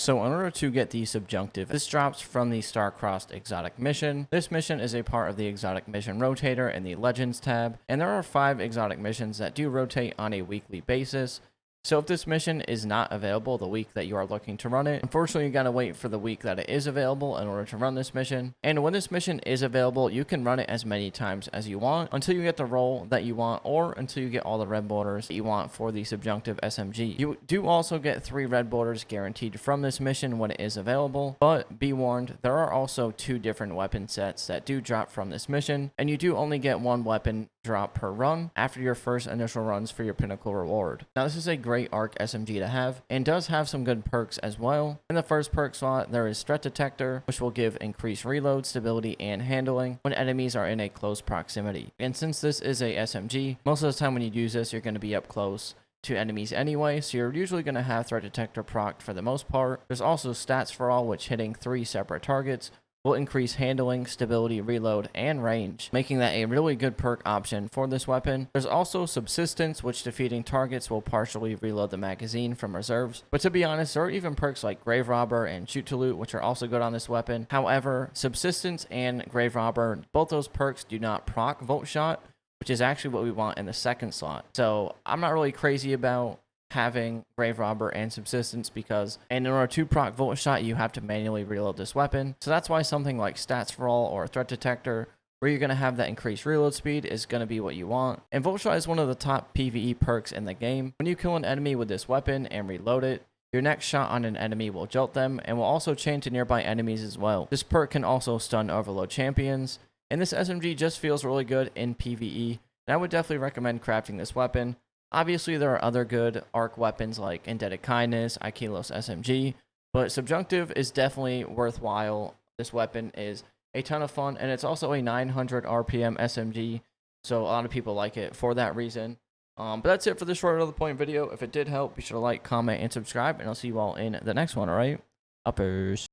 So in order to get the Subjunctive, this drops from the Star-Crossed Exotic Mission. This mission is a part of the Exotic Mission Rotator in the Legends tab, and there are 5 exotic missions that do rotate on a weekly basis. So if this mission is not available the week that you are looking to run it, unfortunately you gotta wait for the week that it is available in order to run this mission. And when this mission is available, you can run it as many times as you want until you get the role that you want, or until you get all the red borders that you want for the Subjunctive SMG. You do also get 3 red borders guaranteed from this mission when it is available, but be warned, there are also 2 different weapon sets that do drop from this mission, and you do only get 1 weapon drop per run after your first initial runs for your pinnacle reward. Now this is a great ARC SMG to have, and does have some good perks as well. In the first perk slot, there is Threat Detector, which will give increased reload, stability, and handling when enemies are in a close proximity. And since this is a SMG, most of the time when you use this, you're going to be up close to enemies anyway, so you're usually going to have Threat Detector procced for the most part. There's also Stats for All, which hitting 3 separate targets will increase handling, stability, reload, and range, making that a really good perk option for this weapon. There's also Subsistence, which defeating targets will partially reload the magazine from reserves. But to be honest, there are even perks like Grave Robber and Shoot to Loot, which are also good on this weapon. However, Subsistence and Grave Robber, both those perks do not proc Volt Shot, which is actually what we want in the second slot. So I'm not really crazy about having Grave Robber and Subsistence and in order to proc Volt Shot, you have to manually reload this weapon. So that's why something like Stats for All or Threat Detector, where you're going to have that increased reload speed, is going to be what you want. And Volt Shot is one of the top PvE perks in the game. When you kill an enemy with this weapon and reload it, your next shot on an enemy will jolt them and will also chain to nearby enemies as well. This perk can also stun overload champions, and this SMG just feels really good in PvE, and I would definitely recommend crafting this weapon. Obviously, there are other good ARC weapons like Indebted Kindness, Aikilos SMG, but Subjunctive is definitely worthwhile. This weapon is a ton of fun, and it's also a 900 RPM SMG, so a lot of people like it for that reason. But that's it for this short Another Point video. If it did help, be sure to like, comment, and subscribe, and I'll see you all in the next one, alright? Uppers.